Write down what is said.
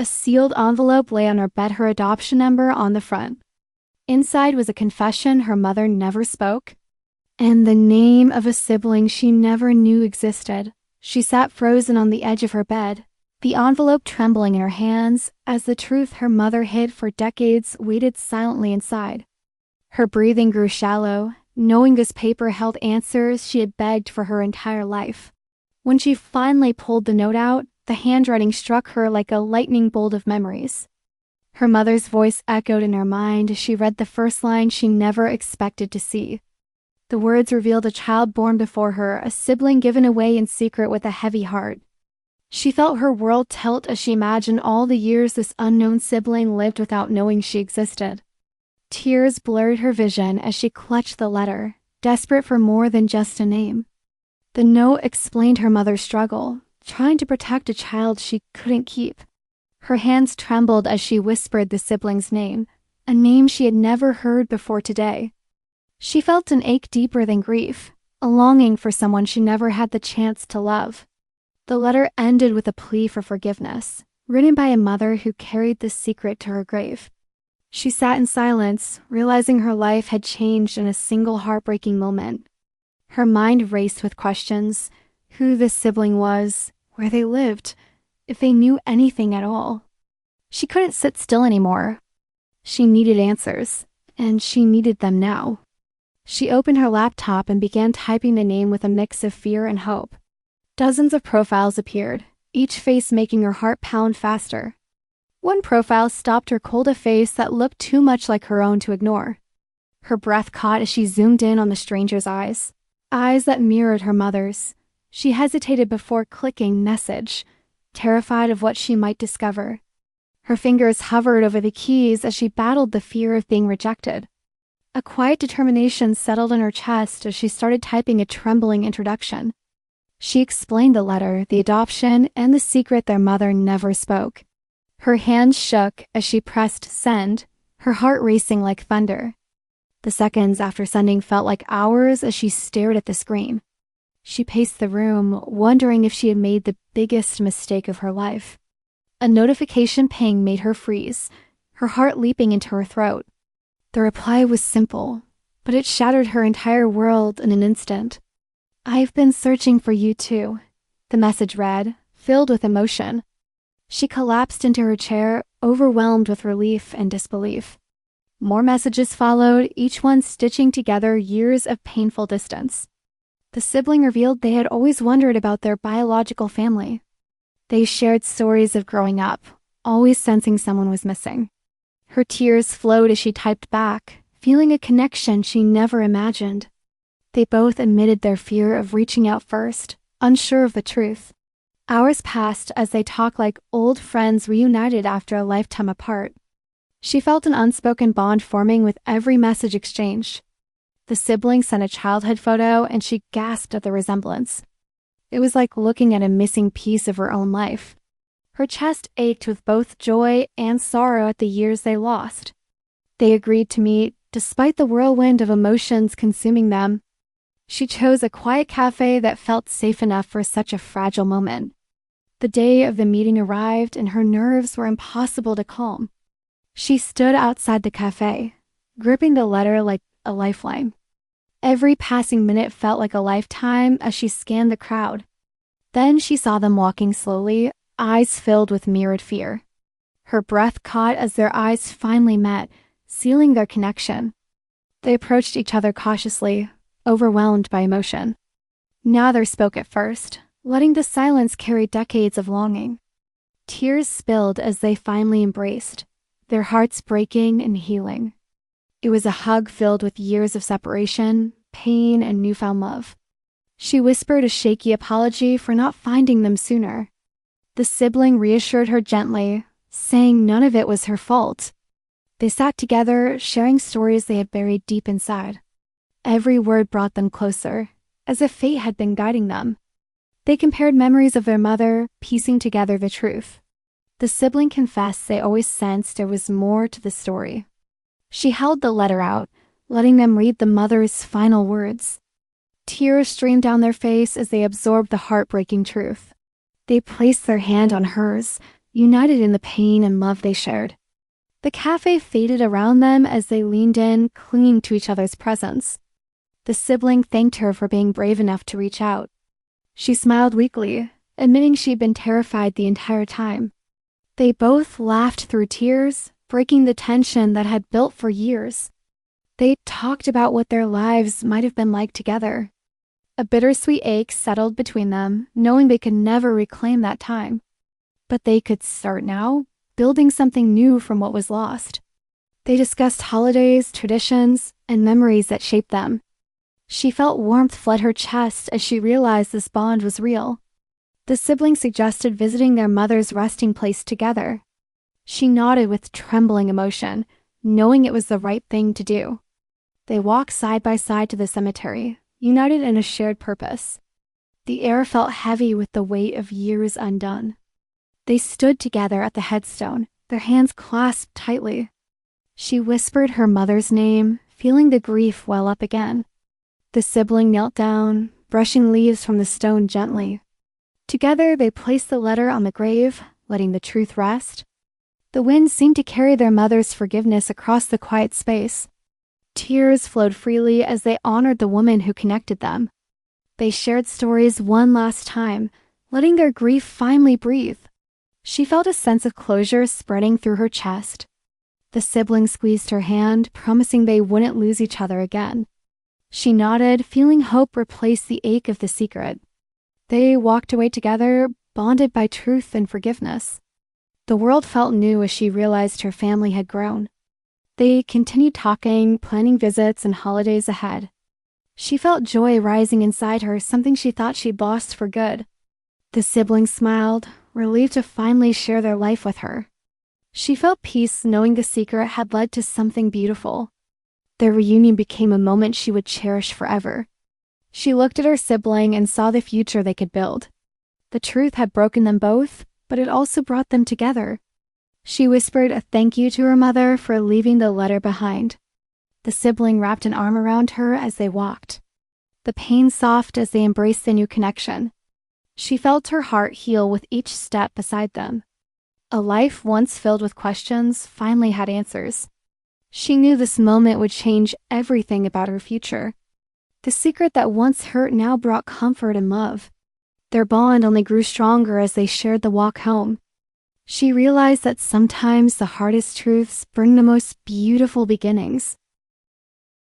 A sealed envelope lay on her bed, her adoption number on the front. Inside was a confession her mother never spoke, and the name of a sibling she never knew existed. She sat frozen on the edge of her bed, the envelope trembling in her hands as the truth her mother hid for decades waited silently inside. Her breathing grew shallow, knowing this paper held answers she had begged for her entire life. When she finally pulled the note out, the handwriting struck her like a lightning bolt of memories. Her mother's voice echoed in her mind as she read the first line she never expected to see. The words revealed a child born before her, a sibling given away in secret with a heavy heart. She felt her world tilt as she imagined all the years this unknown sibling lived without knowing she existed. Tears blurred her vision as she clutched the letter, desperate for more than just a name. The note explained her mother's struggle, trying to protect a child she couldn't keep. Her hands trembled as she whispered the sibling's name, a name she had never heard before today. She felt an ache deeper than grief, a longing for someone she never had the chance to love. The letter ended with a plea for forgiveness, written by a mother who carried this secret to her grave. She sat in silence, realizing her life had changed in a single heartbreaking moment. Her mind raced with questions: who this sibling was, where they lived, if they knew anything at all. She couldn't sit still anymore. She needed answers, and she needed them now. She opened her laptop and began typing the name with a mix of fear and hope. Dozens of profiles appeared, each face making her heart pound faster. One profile stopped her cold a face that looked too much like her own to ignore. Her breath caught as she zoomed in on the stranger's eyes that mirrored her mother's. She hesitated before clicking message, terrified of what she might discover. Her fingers hovered over the keys as she battled the fear of being rejected. A quiet determination settled in her chest as she started typing a trembling introduction. She explained the letter, the adoption, and the secret their mother never spoke. Her hands shook as she pressed send, her heart racing like thunder. The seconds after sending felt like hours as she stared at the screen. She paced the room, wondering if she had made the biggest mistake of her life. A notification ping made her freeze, her heart leaping into her throat. The reply was simple, but it shattered her entire world in an instant. "I've been searching for you too," the message read, filled with emotion. She collapsed into her chair, overwhelmed with relief and disbelief. More messages followed, each one stitching together years of painful distance. The sibling revealed they had always wondered about their biological family. They shared stories of growing up, always sensing someone was missing. Her tears flowed as she typed back, feeling a connection she never imagined. They both admitted their fear of reaching out first, unsure of the truth. Hours passed as they talked like old friends reunited after a lifetime apart. She felt an unspoken bond forming with every message exchanged. The sibling sent a childhood photo and she gasped at the resemblance. It was like looking at a missing piece of her own life. Her chest ached with both joy and sorrow at the years they lost. They agreed to meet, despite the whirlwind of emotions consuming them. She chose a quiet cafe that felt safe enough for such a fragile moment. The day of the meeting arrived and her nerves were impossible to calm. She stood outside the cafe, gripping the letter like a lifeline. Every passing minute felt like a lifetime as she scanned the crowd. Then she saw them walking slowly, eyes filled with mirrored fear. Her breath caught as their eyes finally met, sealing their connection. They approached each other cautiously, overwhelmed by emotion. Neither spoke at first, letting the silence carry decades of longing. Tears spilled as they finally embraced, their hearts breaking and healing. It was a hug filled with years of separation, pain, and newfound love. She whispered a shaky apology for not finding them sooner. The sibling reassured her gently, saying none of it was her fault. They sat together, sharing stories they had buried deep inside. Every word brought them closer, as if fate had been guiding them. They compared memories of their mother, piecing together the truth. The sibling confessed they always sensed there was more to the story. She held the letter out, letting them read the mother's final words. Tears streamed down their face as they absorbed the heartbreaking truth. They placed their hand on hers, united in the pain and love they shared. The cafe faded around them as they leaned in, clinging to each other's presence. The sibling thanked her for being brave enough to reach out. She smiled weakly, admitting she'd been terrified the entire time. They both laughed through tears, breaking the tension that had built for years. They talked about what their lives might have been like together. A bittersweet ache settled between them, knowing they could never reclaim that time. But they could start now, building something new from what was lost. They discussed holidays, traditions, and memories that shaped them. She felt warmth flood her chest as she realized this bond was real. The siblings suggested visiting their mother's resting place together. She nodded with trembling emotion, knowing it was the right thing to do. They walked side by side to the cemetery, united in a shared purpose. The air felt heavy with the weight of years undone. They stood together at the headstone, their hands clasped tightly. She whispered her mother's name, feeling the grief well up again. The sibling knelt down, brushing leaves from the stone gently. Together they placed the letter on the grave, letting the truth rest. The wind seemed to carry their mother's forgiveness across the quiet space. Tears flowed freely as they honored the woman who connected them. They shared stories one last time, letting their grief finally breathe. She felt a sense of closure spreading through her chest. The sibling squeezed her hand, promising they wouldn't lose each other again. She nodded, feeling hope replace the ache of the secret. They walked away together, bonded by truth and forgiveness. The world felt new as she realized her family had grown. They continued talking, planning visits and holidays ahead. She felt joy rising inside her, something she thought she'd lost for good. The siblings smiled, relieved to finally share their life with her. She felt peace knowing the secret had led to something beautiful. Their reunion became a moment she would cherish forever. She looked at her sibling and saw the future they could build. The truth had broken them both, but it also brought them together. She whispered a thank you to her mother for leaving the letter behind. The sibling wrapped an arm around her as they walked. The pain soft as they embraced the new connection. She felt her heart heal with each step beside them. A life once filled with questions finally had answers. She knew this moment would change everything about her future. The secret that once hurt now brought comfort and love. Their bond only grew stronger as they shared the walk home. She realized that sometimes the hardest truths bring the most beautiful beginnings.